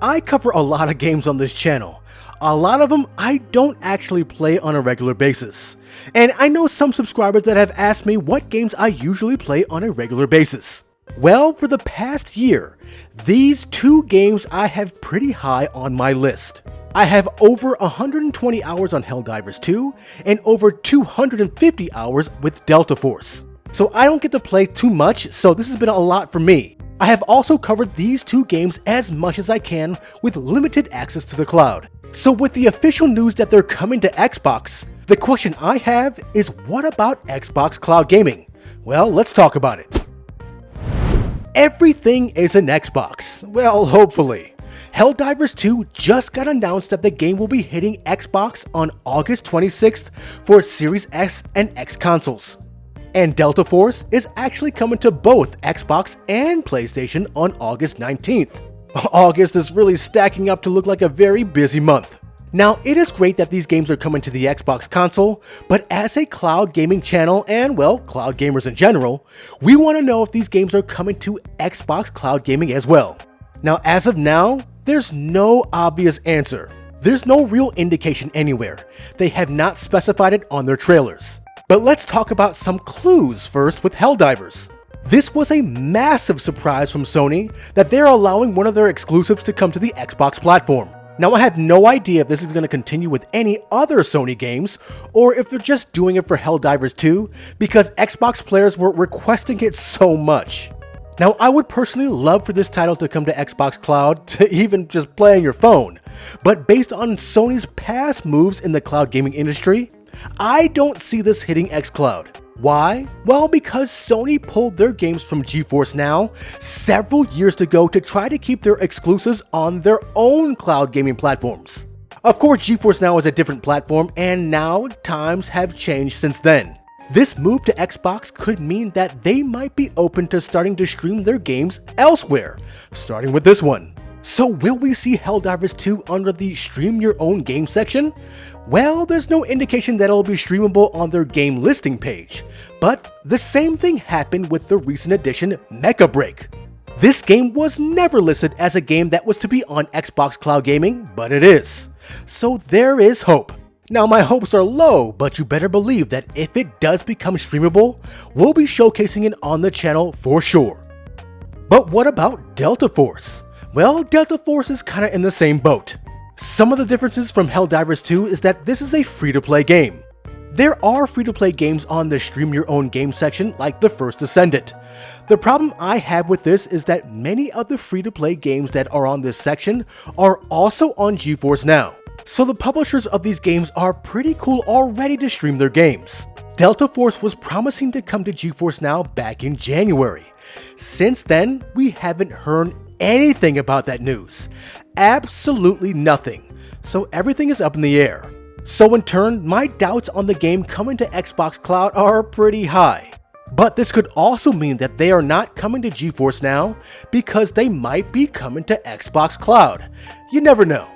I cover a lot of games on this channel. A lot of them I don't actually play on a regular basis. And I know some subscribers that have asked me what games I usually play on a regular basis. Well, for the past year, these two games I have pretty high on my list. I have over 120 hours on Helldivers 2 and over 250 hours with Delta Force. So I don't get to play too much, so this has been a lot for me. I have also covered these two games as much as I can with limited access to the cloud. So with the official news that they're coming to Xbox, the question I have is, what about Xbox Cloud Gaming? Well, let's talk about it. Everything is an Xbox. Well, hopefully. Helldivers 2 just got announced that the game will be hitting Xbox on August 26th for Series X and X consoles. And Delta Force is actually coming to both Xbox and PlayStation on August 19th. August is really stacking up to look like a very busy month. Now, it is great that these games are coming to the Xbox console, but as a cloud gaming channel and, well, cloud gamers in general, we want to know if these games are coming to Xbox Cloud Gaming as well. Now, as of now, there's no obvious answer. There's no real indication anywhere. They have not specified it on their trailers. But let's talk about some clues first with Helldivers. This was a massive surprise from Sony that they're allowing one of their exclusives to come to the Xbox platform. Now, I have no idea if this is going to continue with any other Sony games, or if they're just doing it for Helldivers 2 because Xbox players were requesting it so much. Now, I would personally love for this title to come to Xbox Cloud, to even just play on your phone, but based on Sony's past moves in the cloud gaming industry, I don't see this hitting xCloud. Why? Well, because Sony pulled their games from GeForce Now several years ago to try to keep their exclusives on their own cloud gaming platforms. Of course, GeForce Now is a different platform, and now times have changed since then. This move to Xbox could mean that they might be open to starting to stream their games elsewhere, starting with this one. So will we see Helldivers 2 under the Stream Your Own Game section? Well, there's no indication that it'll be streamable on their game listing page, but the same thing happened with the recent addition Mecha Break. This game was never listed as a game that was to be on Xbox Cloud Gaming, but it is. So there is hope. Now, my hopes are low, but you better believe that if it does become streamable, we'll be showcasing it on the channel for sure. But what about Delta Force? Well, Delta Force is kinda in the same boat. Some of the differences from Helldivers 2 is that this is a free-to-play game. There are free-to-play games on the Stream Your Own Game section like The First Descendant. The problem I have with this is that many of the free-to-play games that are on this section are also on GeForce Now. So the publishers of these games are pretty cool already to stream their games. Delta Force was promising to come to GeForce Now back in January. Since then, we haven't heard anything about that news. Absolutely nothing. So everything is up in the air. So in turn, my doubts on the game coming to Xbox Cloud are pretty high. But this could also mean that they are not coming to GeForce Now because they might be coming to Xbox Cloud. You never know.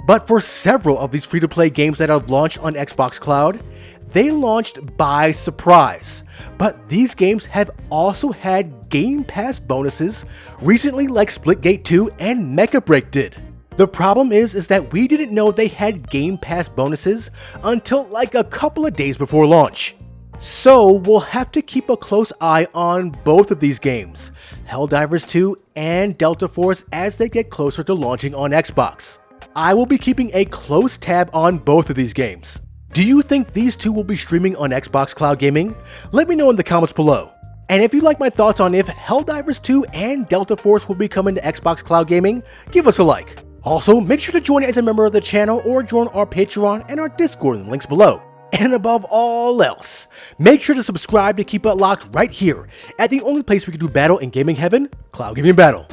But for several of these free-to-play games that have launched on Xbox Cloud, they launched by surprise. But these games have also had Game Pass bonuses recently, like Splitgate 2 and Mecha Break did. The problem is that we didn't know they had Game Pass bonuses until like a couple of days before launch. So we'll have to keep a close eye on both of these games, Helldivers 2 and Delta Force, as they get closer to launching on Xbox. I will be keeping a close tab on both of these games. Do you think these two will be streaming on Xbox Cloud Gaming? Let me know in the comments below. And if you like my thoughts on if Helldivers 2 and Delta Force will be coming to Xbox Cloud Gaming, give us a like. Also, make sure to join as a member of the channel or join our Patreon and our Discord in the links below. And above all else, make sure to subscribe to keep it locked right here at the only place we can do battle in gaming heaven, Cloud Gaming Battle.